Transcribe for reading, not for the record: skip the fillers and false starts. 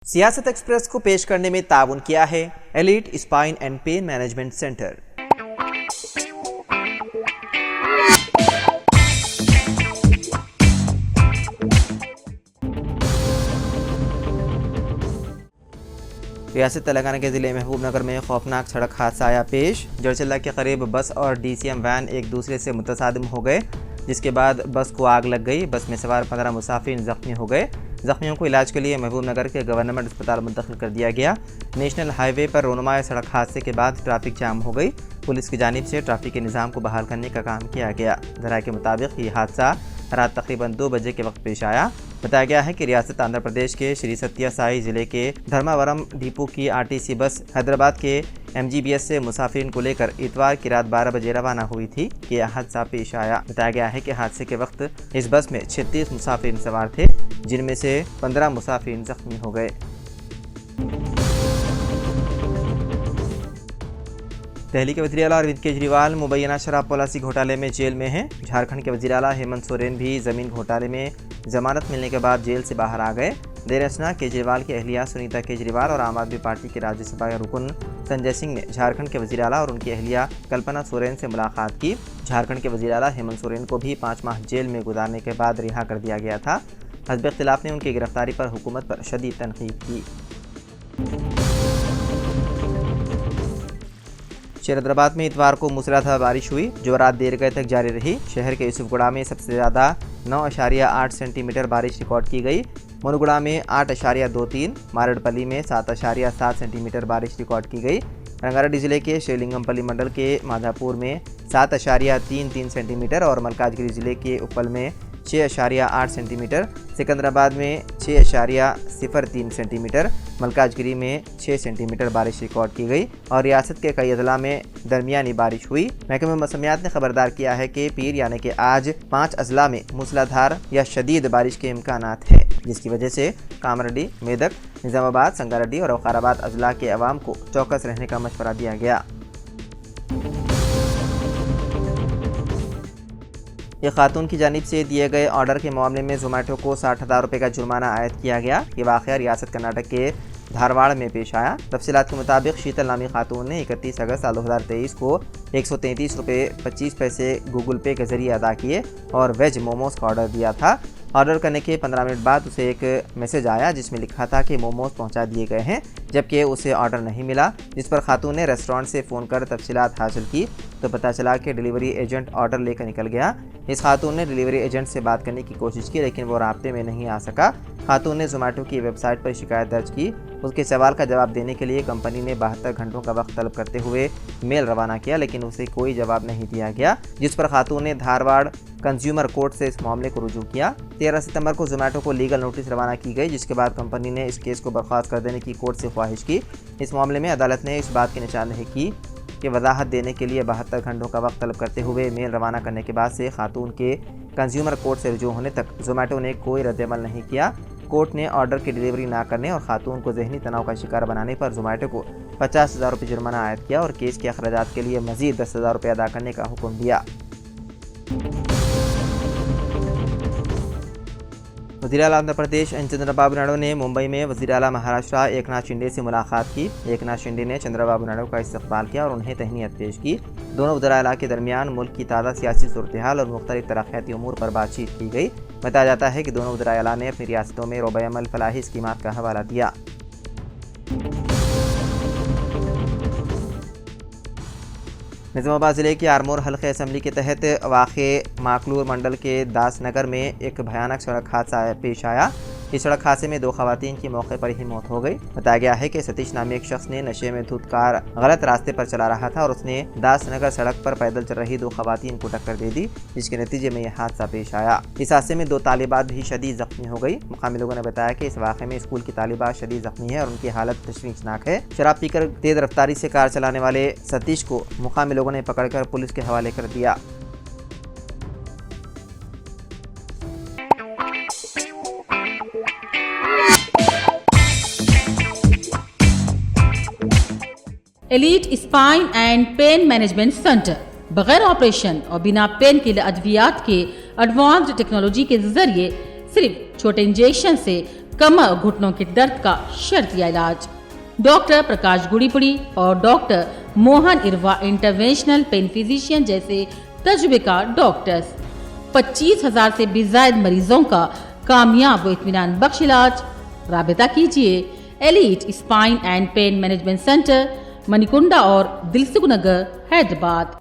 सियासत एक्सप्रेस को पेश करने में ताउन किया है elite spine and pain management centre. रियासत तेलंगाना के ज़िले महबूबनगर में खौफनाक सड़क हादसा आया पेश। जड़चल्ला के करीब बस और डीसीएम वैन एक दूसरे से मुतसादिम हो गए, जिसके बाद बस को आग लग गई। बस में सवार 15 मुसाफिर जख्मी हो गए। जख्मियों को इलाज के लिए महबूबनगर के गवर्नमेंट अस्पताल मुंतकिल कर दिया गया। नेशनल हाईवे पर रोनुमा सड़क हादसे के बाद ट्रैफिक जाम हो गई। पुलिस की जानिब से ट्रैफिक के निज़ाम को बहाल करने का काम किया गया। ज़राए के मुताबिक ये हादसा रात तकरीबन 2 बजे के वक्त पेश आया। बताया गया है कि रियासत आंध्र प्रदेश के श्री सत्या साई ज़िले के धर्मावरम डिपो की आरटीसी बस हैदराबाद के एमजीबीएस से मुसाफिरीन को लेकर इतवार की रात 12 बजे रवाना हुई थी कि यह हादसा पेश आया। बताया गया है कि हादसे के वक्त इस बस में 36 मुसाफिरीन सवार थे, जिनमें से 15 मुसाफिरीन जख्मी हो गए। दिल्ली के वज़ीर आला अरविंद केजरीवाल मुबैना शराब पॉलिसी घोटाले में जेल में हैं। झारखंड के वज़ीर आला हेमंत सोरेन भी ज़मीन घोटाले में जमानत मिलने के बाद जेल से बाहर आ गए। देर असना केजरीवाल की अहलिया सुनीता केजरीवाल और आम आदमी पार्टी के राज्यसभा रुकन संजय सिंह ने झारखंड के वज़ीर आला और उनकी अहलिया कल्पना सोरेन से मुलाकात की। झारखंड के वज़ीर आला हेमंत सोरेन को भी 5 माह जेल में गुजारने के बाद रिहा कर दिया गया था। हज़ब इख्तिलाफ ने उनकी गिरफ्तारी पर हुकूमत पर शदीद तनकीद की। शेरद्राबाद में इतवार को मूसलाधार बारिश हुई, जो रात देर गए तक जारी रही। शहर के यूसुफगुड़ा में सबसे ज़्यादा 9.8 सेंटीमीटर बारिश रिकॉर्ड की गई। मुनगुड़ा में 8.23, मारेडपल्ली में 7.7 सेंटीमीटर बारिश रिकॉर्ड की गई। रंगारेड्डी जिले के श्रीलिंगमपल्ली मंडल के माधापुर में 7.33 सेंटीमीटर और मलकाजगिरी जिले के उप्पल में 6.8 सेंटीमीटर, सिकंदराबाद में 6.03 सेंटीमीटर, मलकाजगिरी में 6 सेंटीमीटर बारिश रिकॉर्ड की गई और रियासत के कई अजला में दरमियानी बारिश हुई। महकमे मौसमियात ने खबरदार किया है कि पीर यानी कि आज 5 अजला में मूसलाधार या शदीद बारिश के इम्कानात है, जिसकी वजह से कामरेड्डी, मेदक, निज़ामाबाद, संगारेड्डी और वकाराबाद अजला के अवाम को चौकस रहने का मशवरा दिया गया। एक खातून की जानिब से दिए गए ऑर्डर के मामले में जोमेटो को 60,000 रुपये का जुर्माना आयद किया गया। ये वाक़या रियासत कर्नाटक के धारवाड़ में पेश आया। तफसीलात के मुताबिक शीतल नामी खातून ने 31 अगस्त साल 2023 को 133 रुपये 25 पैसे गूगल पे के जरिए अदा किए और वेज मोमोज का ऑर्डर दिया था। ऑर्डर करने के 15 मिनट बाद उसे एक मैसेज आया जिसमें लिखा था कि मोमोज पहुंचा दिए गए हैं, जबकि उसे ऑर्डर नहीं मिला। जिस पर खातून ने रेस्टोरेंट से फ़ोन कर तफसीलात हासिल की तो पता चला कि डिलीवरी एजेंट ऑर्डर लेकर निकल गया। इस खातून ने डिलीवरी एजेंट से बात करने की कोशिश की, लेकिन वो राब्ते में नहीं आ सका। खातून ने जोमेटो की वेबसाइट पर शिकायत दर्ज की। उसके सवाल का जवाब देने के लिए कंपनी ने 72 घंटों का वक्त तलब करते हुए मेल रवाना किया, लेकिन उसे कोई जवाब नहीं दिया गया, जिस पर खातून ने धारवाड़ कंज्यूमर कोर्ट से इस मामले को रुजू किया। 13 सितंबर को जोमेटो को लीगल नोटिस रवाना की गई, जिसके बाद कंपनी ने इस केस को बर्खास्त कर देने की कोर्ट से ख्वाहिश की। इस मामले में अदालत ने इस बात की निशानदेही की कि वजाहत देने के लिए 72 घंटों का वक्त तलब करते हुए मेल रवाना करने के बाद से खातून के कंज्यूमर कोर्ट से रुजू होने तक जोमेटो ने कोई रद्दअमल नहीं किया। कोर्ट ने ऑर्डर की डिलीवरी ना करने और खातून को जहनी तनाव का शिकार बनाने पर जोमेटो को 50,000 रुपये जुर्माना आयद किया और केस के अखराजात के लिए मजीद 10,000 रुपये अदा करने का हुक्म दिया। वज़ीर आला आंध्र प्रदेश एन चंद्रबाबू नायडू ने मुंबई में वज़ीर आला महाराष्ट्र एकनाथ शिंदे से मुलाकात की। एकनाथ शिंदे ने चंद्रबाबू नायडू का इस्तकबाल किया और उन्हें तहनीत पेश की। दोनों वज़ीर आला के दरमियान मुल्क की ताज़ा सियासी सूरत-ए-हाल और मुख्तलिफ तरक्याती उमूर पर बातचीत की गई। बताया जाता है कि दोनों वज़ीर आला ने अपनी रियासतों में रोब-ए-अमल फलाही स्कीमात का हवाला दिया। निज़ामाबाद ज़िले के आरमोर हल्के असम्बली के तहत वाक़े माकलूर मंडल के दासनगर में एक भयानक सड़क हादसा पेश आया। इस सड़क हादसे में 2 खवातीन की मौके पर ही मौत हो गई। बताया गया है कि सतीश नामी एक शख्स ने नशे में धुत कार गलत रास्ते पर चला रहा था और उसने दासनगर सड़क पर पैदल चल रही 2 खवातीन को टक्कर दे दी, जिसके नतीजे में यह हादसा पेश आया। इस हादसे में 2 तालिबात भी शदीद जख्मी हो गई। मुकामी लोगों ने बताया कि इस वाक़े में स्कूल की तालिबात शदीद जख्मी है और उनकी हालत तशवीशनाक है। शराब पीकर तेज रफ्तारी से कार चलाने वाले सतीश को मुकामी लोगों ने पकड़कर पुलिस के हवाले कर दिया। Elite spine and pain management centre बगैर ऑपरेशन और बिना पेन के अद्वियात के एडवांस्ड टेक्नोलॉजी के जरिए सिर्फ छोटे इंजेक्शन से कमर घुटनों के दर्द का शर्तिया इलाज। डॉक्टर प्रकाश गुड़ीपुड़ी और doctor Mohan Irva interventional pain physician जैसे तजुर्बेकार डॉक्टर्स 25,000 से भी ज्यादा मरीजों का कामयाब व इत्मीनान बख्श इलाज। राबिता कीजिए elite spine and pain management centre, Manikunda और दिलसुख नगर, हैदराबाद।